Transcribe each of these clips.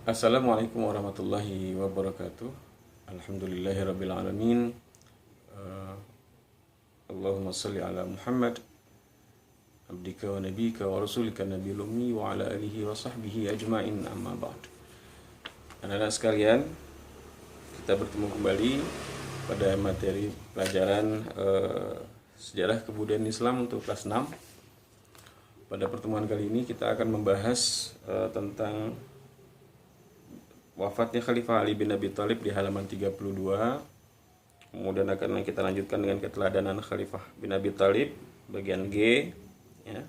Assalamualaikum warahmatullahi wabarakatuh. Alhamdulillahirabbil alamin. Eh, Allahumma shalli ala Muhammad abdika wa nabika wa rasulika nabiyil ummi wa ala alihi wa sahbihi ajmain, amma ba'd. Anak-anak sekalian, kita bertemu kembali pada materi pelajaran sejarah kebudayaan Islam untuk kelas 6. Pada pertemuan kali ini kita akan membahas tentang wafatnya Khalifah Ali bin Abi Thalib di halaman 32. Kemudian akan kita lanjutkan dengan keteladanan Khalifah bin Abi Thalib bagian G, ya.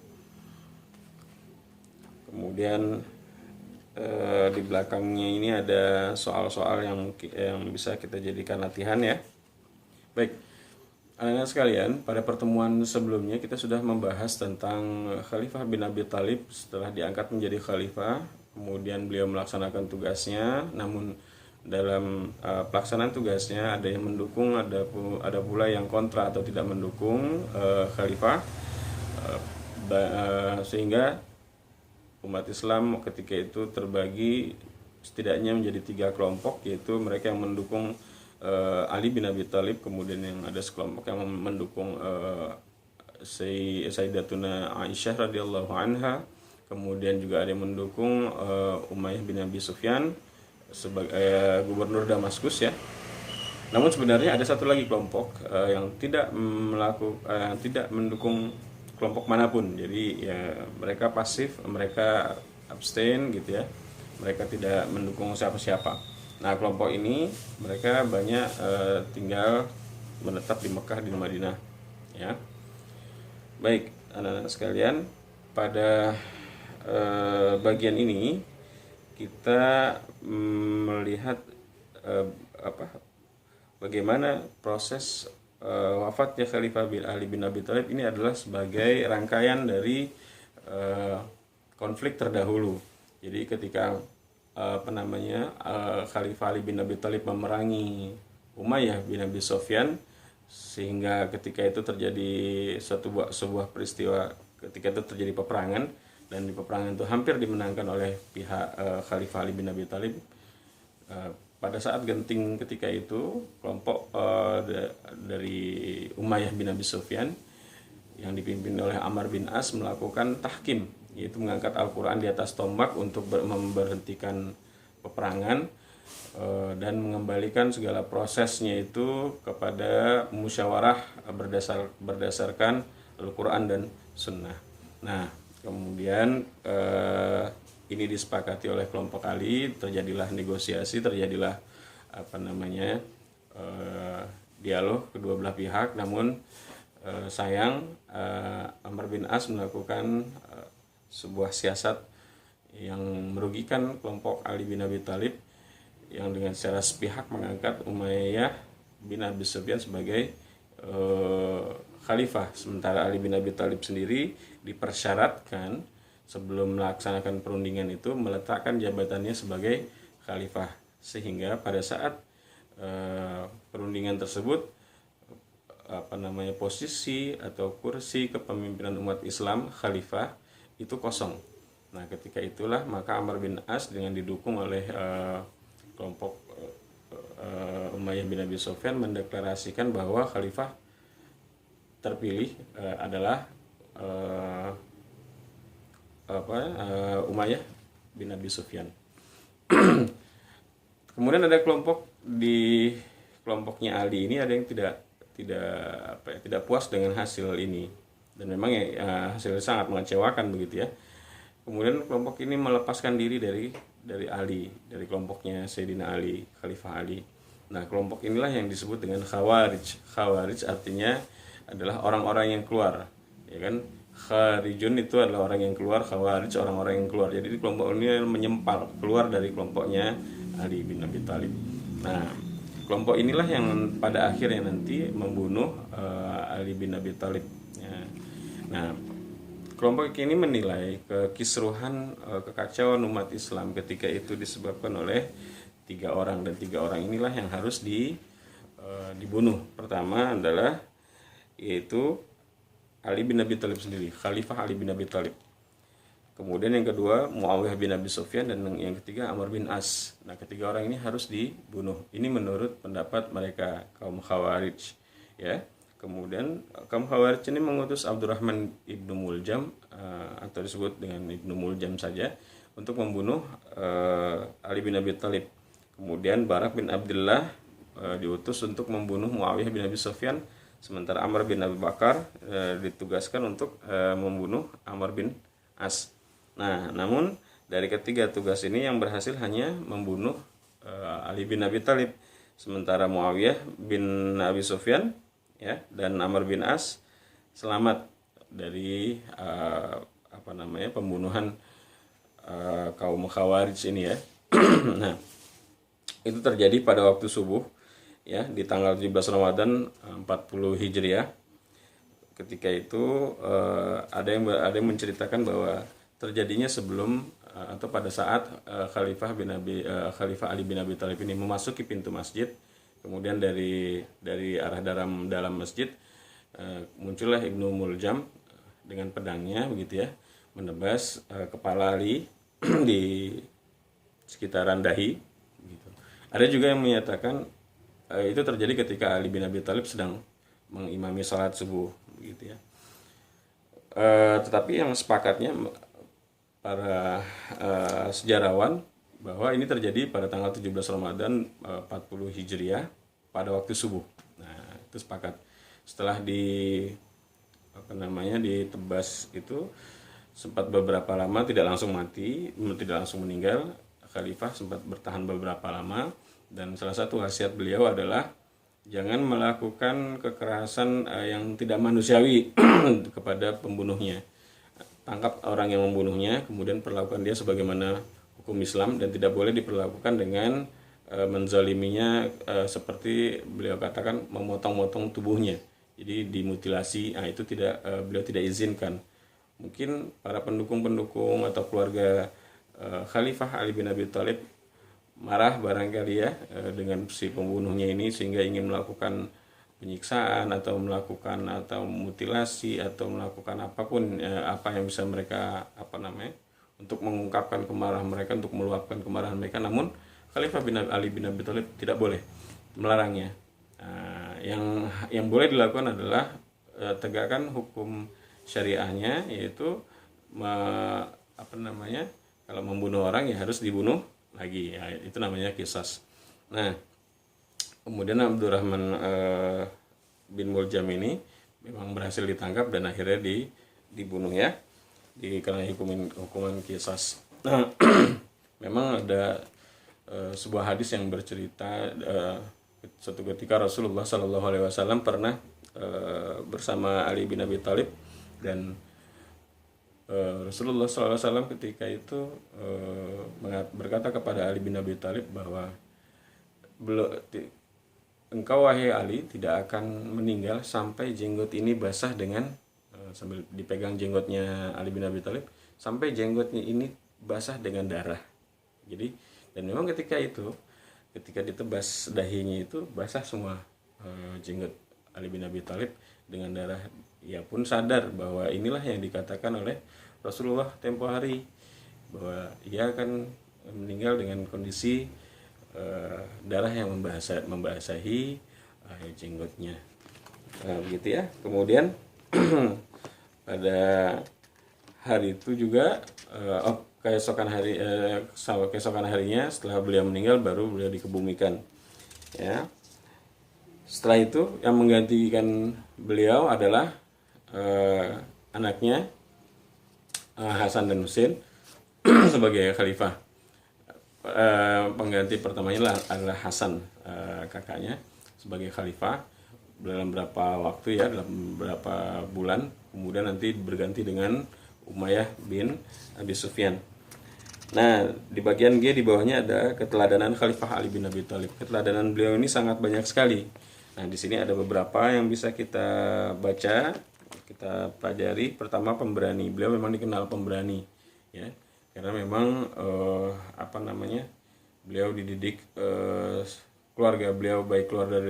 Kemudian di belakangnya ini ada soal-soal yang bisa kita jadikan latihan, ya. Baik, anak-anak sekalian, pada pertemuan sebelumnya kita sudah membahas tentang Khalifah bin Abi Thalib setelah diangkat menjadi khalifah. Kemudian beliau melaksanakan tugasnya, namun dalam pelaksanaan tugasnya ada yang mendukung, ada pula yang kontra atau tidak mendukung khalifah, sehingga umat Islam ketika itu terbagi setidaknya menjadi 3 kelompok, yaitu mereka yang mendukung Ali bin Abi Thalib, kemudian yang ada sekelompok yang mendukung Sayyidatuna Aisyah radhiyallahu anha. Kemudian juga ada yang mendukung Umayyah bin Abi Sufyan sebagai gubernur Damaskus, ya. Namun sebenarnya ada satu lagi kelompok yang tidak mendukung kelompok manapun. Jadi ya mereka pasif, mereka abstain gitu, ya. Mereka tidak mendukung siapa-siapa. Nah, kelompok ini mereka banyak tinggal menetap di Mekah, di Madinah, ya. Baik, anak-anak sekalian, pada bagian ini kita melihat bagaimana proses wafatnya Khalifah Ali bin Abi Thalib ini adalah sebagai rangkaian dari konflik terdahulu. Jadi ketika Khalifah Ali bin Abi Thalib memerangi Umayyah bin Abi Sufyan, sehingga ketika itu terjadi sebuah peristiwa, ketika itu terjadi peperangan, dan di peperangan itu hampir dimenangkan oleh pihak Khalifah Ali bin Abi Thalib. Pada saat genting ketika itu, kelompok dari Umayyah bin Abi Sufyan yang dipimpin oleh Amr bin As melakukan tahkim, yaitu mengangkat Al-Quran di atas tombak untuk memberhentikan peperangan dan mengembalikan segala prosesnya itu kepada musyawarah berdasarkan Al-Quran dan Sunnah. Nah, kemudian ini disepakati oleh kelompok Ali, terjadilah negosiasi, terjadilah dialog kedua belah pihak. Namun sayang Amr bin As melakukan sebuah siasat yang merugikan kelompok Ali bin Abi Thalib, yang dengan secara sepihak mengangkat Umayyah bin Abi Sufyan sebagai khalifah, sementara Ali bin Abi Thalib sendiri dipersyaratkan sebelum melaksanakan perundingan itu meletakkan jabatannya sebagai khalifah, sehingga pada saat perundingan tersebut posisi atau kursi kepemimpinan umat Islam khalifah itu kosong. Nah, ketika itulah maka Amr bin As dengan didukung oleh kelompok Umayyah bin Abi Sufyan mendeklarasikan bahwa khalifah terpilih adalah Umayyah bin Abi Sufyan. Kemudian ada kelompoknya Ali ini ada yang tidak puas dengan hasil ini, dan memang hasilnya sangat mengecewakan begitu, ya. Kemudian kelompok ini melepaskan diri dari Ali, dari kelompoknya Sayyidina Ali, Khalifah Ali. Nah, kelompok inilah yang disebut dengan Khawarij. Khawarij artinya adalah orang-orang yang keluar, ya kan? Kharijun itu adalah orang yang keluar, Khawarij orang-orang yang keluar. Jadi kelompok ini menyempal keluar dari kelompoknya Ali bin Abi Thalib. Nah, kelompok inilah yang pada akhirnya nanti membunuh Ali bin Abi Thalib, ya. Nah, kelompok ini menilai kekisruhan, kekacauan umat Islam ketika itu disebabkan oleh 3 orang, dan 3 orang inilah yang harus dibunuh. Pertama adalah yaitu Ali bin Abi Thalib sendiri, Khalifah Ali bin Abi Thalib. Kemudian yang kedua Muawiyah bin Abi Sufyan, dan yang ketiga Amr bin As. Nah, ketiga orang ini harus dibunuh. Ini menurut pendapat mereka kaum Khawarij, ya. Kemudian kaum Khawarij ini mengutus Abdurrahman ibnu Muljam, atau disebut dengan Ibnu Muljam saja, untuk membunuh Ali bin Abi Thalib. Kemudian Barak bin Abdullah diutus untuk membunuh Muawiyah bin Abi Sufyan, sementara Amr bin Abi Bakar ditugaskan untuk membunuh Amr bin As. Nah, namun dari ketiga tugas ini yang berhasil hanya membunuh Ali bin Abi Thalib, sementara Muawiyah bin Abi Sufyan, ya, dan Amr bin As selamat dari pembunuhan kaum Khawarij ini, ya. Nah, itu terjadi pada waktu subuh, ya, di tanggal 17 Ramadan 40 Hijriah. Ketika itu ada yang menceritakan bahwa terjadinya sebelum atau pada saat Khalifah Ali bin Abi Thalib ini memasuki pintu masjid. Kemudian dari arah dalam masjid muncullah Ibnu Muljam dengan pedangnya, begitu, ya, menebas kepala Ali di sekitaran dahi, gitu. Ada juga yang menyatakan itu terjadi ketika Ali bin Abi Thalib sedang mengimami salat subuh, gitu, ya. Tetapi yang sepakatnya para sejarawan bahwa ini terjadi pada tanggal 17 Ramadan 40 Hijriah pada waktu subuh. Nah, itu sepakat. Setelah ditebas itu sempat beberapa lama, tidak langsung mati, tidak langsung meninggal. Khalifah sempat bertahan beberapa lama, dan salah satu wasiat beliau adalah jangan melakukan kekerasan yang tidak manusiawi kepada pembunuhnya. Tangkap orang yang membunuhnya, kemudian perlakukan dia sebagaimana hukum Islam, dan tidak boleh diperlakukan dengan menzaliminya, seperti beliau katakan memotong-motong tubuhnya, jadi dimutilasi. Nah, itu beliau tidak izinkan. Mungkin para pendukung-pendukung atau keluarga Khalifah Ali bin Abi Thalib marah barangkali, ya, dengan si pembunuhnya ini, sehingga ingin melakukan penyiksaan atau mutilasi atau melakukan apapun, apa yang bisa mereka untuk mengungkapkan kemarahan mereka, untuk meluapkan kemarahan mereka. Namun Khalifah Ali bin Abi Thalib tidak boleh, melarangnya. Yang boleh dilakukan adalah tegakkan hukum syariahnya, yaitu kalau membunuh orang ya harus dibunuh lagi, ya, itu namanya qisas. Nah, kemudian Abdurrahman bin Muljam ini memang berhasil ditangkap dan akhirnya dibunuh, ya, karena hukuman qisas. Nah, memang ada sebuah hadis yang bercerita suatu ketika Rasulullah Shallallahu Alaihi Wasallam pernah bersama Ali bin Abi Thalib, dan Rasulullah SAW ketika itu berkata kepada Ali bin Abi Thalib bahwa engkau wahai Ali tidak akan meninggal sampai jenggot ini basah dengan, sambil dipegang jenggotnya Ali bin Abi Thalib, sampai jenggotnya ini basah dengan darah. Jadi, dan memang ketika ditebas dahinya itu basah semua jenggot Ali bin Abi Thalib dengan darah. Ia pun sadar bahwa inilah yang dikatakan oleh Rasulullah tempo hari, bahwa ia akan meninggal dengan kondisi darah yang membasahi jenggotnya. Nah, begitu, ya. Kemudian pada hari itu juga keesokan harinya setelah beliau meninggal baru beliau dikebumikan, ya. Setelah itu yang menggantikan beliau adalah anaknya Hasan dan Husain sebagai khalifah. Pengganti pertamanya adalah Hasan, kakaknya, sebagai khalifah dalam berapa waktu, ya, dalam berapa bulan. Kemudian nanti berganti dengan Umayyah bin Abi Sufyan. Nah, di bagian G di bawahnya ada keteladanan Khalifah Ali bin Abi Thalib. Keteladanan beliau ini sangat banyak sekali. Nah, di sini ada beberapa yang bisa kita baca, kita pelajari. Pertama, pemberani. Beliau memang dikenal pemberani, ya, karena memang beliau dididik, keluarga beliau, baik keluarga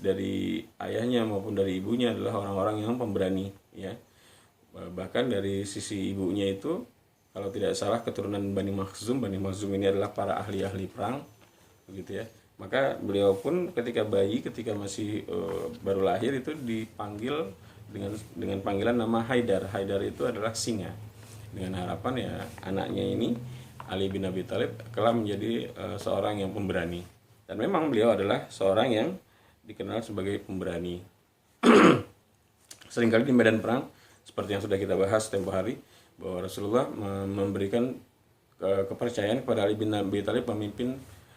dari ayahnya maupun dari ibunya adalah orang-orang yang pemberani, ya. Bahkan dari sisi ibunya itu kalau tidak salah keturunan Bani Makhzum. Bani Makhzum ini adalah para ahli-ahli perang, begitu ya. Maka beliau pun ketika bayi, ketika masih baru lahir itu dipanggil dengan panggilan nama Haidar. Haidar itu adalah singa. Dengan harapan ya anaknya ini Ali bin Abi Thalib kelak menjadi seorang yang pemberani. Dan memang beliau adalah seorang yang dikenal sebagai pemberani. Seringkali di medan perang seperti yang sudah kita bahas tempo hari, bahwa Rasulullah memberikan kepercayaan kepada Ali bin Abi Thalib memimpin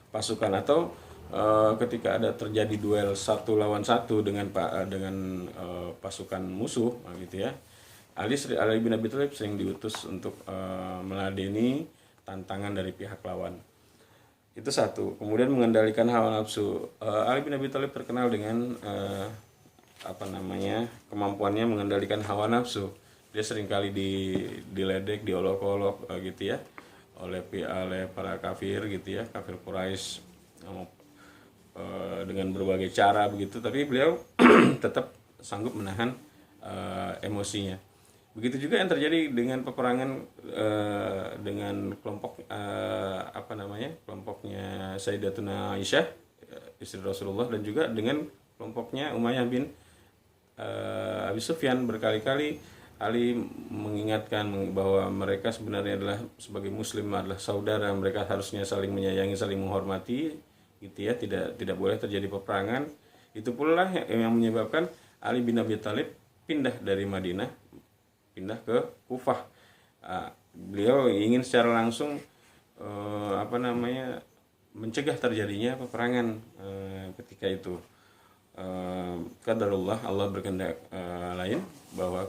pasukan, atau ketika ada terjadi duel 1 lawan 1 dengan pasukan musuh, gitu ya. Ali bin Abi Thalib sering diutus untuk meladeni tantangan dari pihak lawan. Itu satu. Kemudian mengendalikan hawa nafsu. Ali bin Abi Thalib terkenal dengan kemampuannya mengendalikan hawa nafsu. Dia seringkali diledek, diolok-olok gitu ya, oleh para kafir gitu ya, kafir Quraisy dengan berbagai cara begitu, tapi beliau tetap sanggup menahan emosinya. Begitu juga yang terjadi dengan peperangan dengan kelompoknya Sayyidatuna Aisyah, istri Rasulullah, dan juga dengan kelompoknya Umayyah bin Abi Sufyan. Berkali-kali Ali mengingatkan bahwa mereka sebenarnya adalah sebagai muslim, adalah saudara, mereka harusnya saling menyayangi, saling menghormati, gitu ya, tidak boleh terjadi peperangan. Itu pula yang menyebabkan Ali bin Abi Thalib pindah dari Madinah, pindah ke Kufah. Beliau ingin secara langsung mencegah terjadinya peperangan ketika itu. Qadarullah, Allah berkehendak lain, bahwa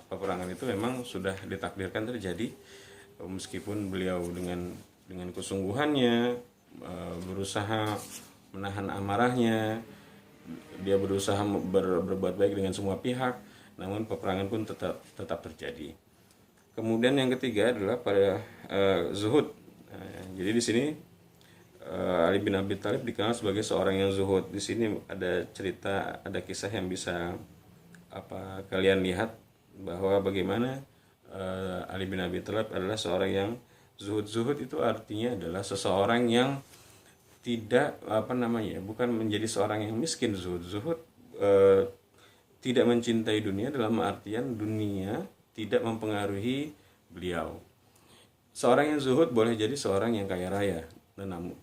peperangan itu memang sudah ditakdirkan terjadi, meskipun beliau dengan kesungguhannya berusaha menahan amarahnya, dia berusaha berbuat baik dengan semua pihak, namun peperangan pun tetap terjadi. Kemudian yang ketiga adalah pada zuhud. Jadi di sini Ali bin Abi Thalib dikenal sebagai seorang yang zuhud. Di sini ada cerita, ada kisah yang bisa kalian lihat, bahwa bagaimana Ali bin Abi Thalib adalah seorang yang zuhud. Zuhud itu artinya adalah seseorang yang tidak bukan menjadi seorang yang miskin. Zuhud tidak mencintai dunia dalam artian dunia tidak mempengaruhi beliau. Seorang yang zuhud boleh jadi seorang yang kaya raya,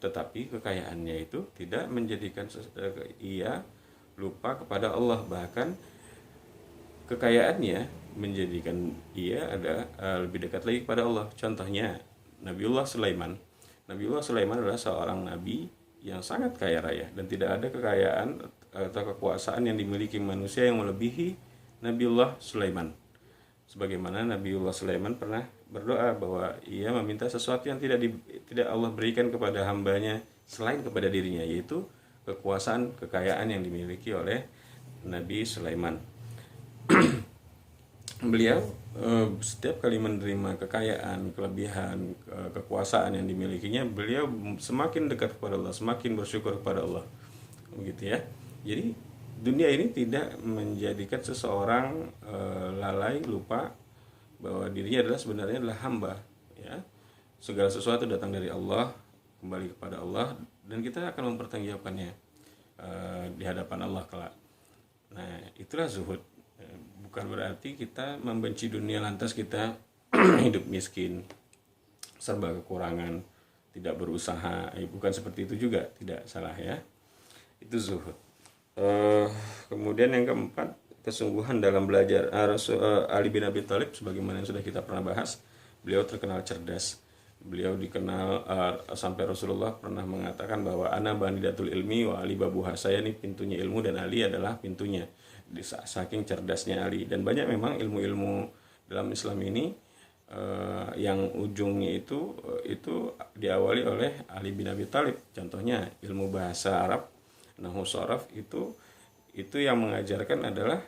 tetapi kekayaannya itu tidak menjadikan ia lupa kepada Allah. Bahkan kekayaannya menjadikan ia lebih dekat lagi kepada Allah. Contohnya Nabiullah Sulaiman. Nabiullah Sulaiman adalah seorang nabi yang sangat kaya raya, dan tidak ada kekayaan atau kekuasaan yang dimiliki manusia yang melebihi Nabiullah Sulaiman. Sebagaimana Nabiullah Sulaiman pernah berdoa bahwa ia meminta sesuatu yang tidak Allah berikan kepada hambanya selain kepada dirinya, yaitu kekuasaan, kekayaan yang dimiliki oleh Nabi Sulaiman. Beliau setiap kali menerima kekayaan, kelebihan, kekuasaan yang dimilikinya, beliau semakin dekat kepada Allah, semakin bersyukur kepada Allah, begitu ya. Jadi dunia ini tidak menjadikan seseorang lalai, lupa bahwa dirinya sebenarnya adalah hamba, ya. Segala sesuatu datang dari Allah, kembali kepada Allah, dan kita akan mempertanggungjawabkannya di hadapan Allah kelak. Nah, itulah zuhud. Bukan berarti kita membenci dunia lantas kita hidup miskin, serba kekurangan, tidak berusaha. Bukan seperti itu juga, tidak salah ya. Itu zuhud. Kemudian yang keempat, kesungguhan dalam belajar. Ali bin Abi Thalib, sebagaimana yang sudah kita pernah bahas, beliau terkenal cerdas. Beliau dikenal sampai Rasulullah pernah mengatakan bahwa ana banidatul ilmi wa Ali babuha. Saya ini pintunya ilmu dan Ali adalah pintunya. Saking cerdasnya Ali. Dan banyak memang ilmu-ilmu dalam Islam ini yang ujungnya itu diawali oleh Ali bin Abi Thalib. Contohnya ilmu bahasa Arab, nahwu sharaf, itu yang mengajarkan adalah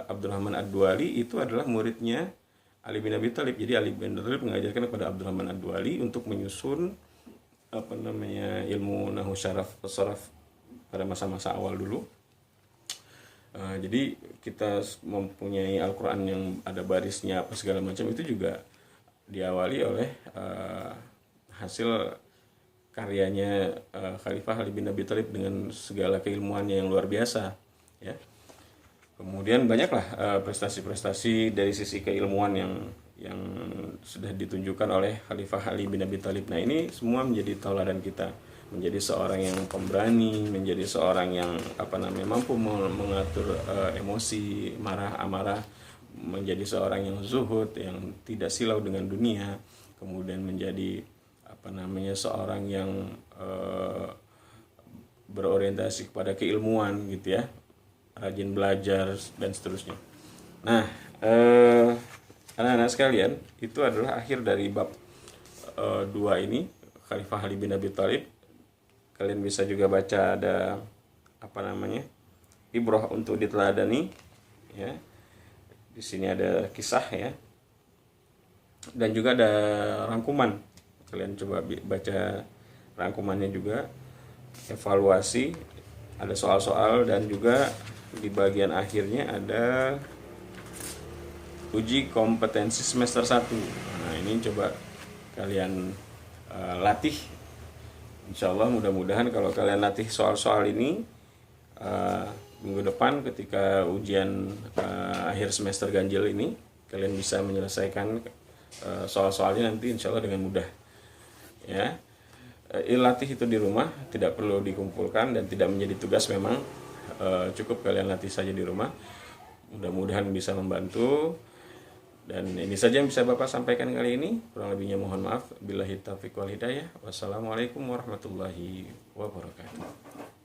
Abdurrahman Ad-Duwali. Itu adalah muridnya Ali bin Abi Thalib. Jadi Ali bin Abi Thalib mengajarkan kepada Abdurrahman Ad-Duwali untuk menyusun ilmu nahwu sharaf pada masa-masa awal dulu. Jadi kita mempunyai Al-Quran yang ada barisnya apa segala macam, itu juga diawali oleh hasil karyanya Khalifah Ali bin Abi Thalib dengan segala keilmuannya yang luar biasa, ya. Kemudian banyaklah prestasi-prestasi dari sisi keilmuan yang sudah ditunjukkan oleh Khalifah Ali bin Abi Thalib. Nah, ini semua menjadi tauladan kita, menjadi seorang yang pemberani, menjadi seorang yang mampu mengatur emosi, marah, amarah, menjadi seorang yang zuhud, yang tidak silau dengan dunia, kemudian menjadi seorang yang berorientasi kepada keilmuan gitu ya, rajin belajar dan seterusnya. Nah, anak-anak sekalian, itu adalah akhir dari bab 2 ini, Khalifah Ali bin Abi Thalib. Kalian bisa juga baca ada ibrah untuk diteladani, ya. Di sini ada kisah, ya, dan juga ada rangkuman. Kalian coba baca rangkumannya juga, evaluasi, ada soal-soal, dan juga di bagian akhirnya ada uji kompetensi semester 1. Nah, ini coba kalian latih. Insya Allah mudah-mudahan kalau kalian latih soal-soal ini, minggu depan ketika ujian akhir semester ganjil ini, kalian bisa menyelesaikan soal-soalnya nanti insya Allah dengan mudah, ya. Latih itu di rumah, tidak perlu dikumpulkan dan tidak menjadi tugas memang, cukup kalian latih saja di rumah. Mudah-mudahan bisa membantu. Dan ini saja yang bisa Bapak sampaikan kali ini. Kurang lebihnya mohon maaf. Billahi taufiq wal hidayah. Wassalamualaikum warahmatullahi wabarakatuh.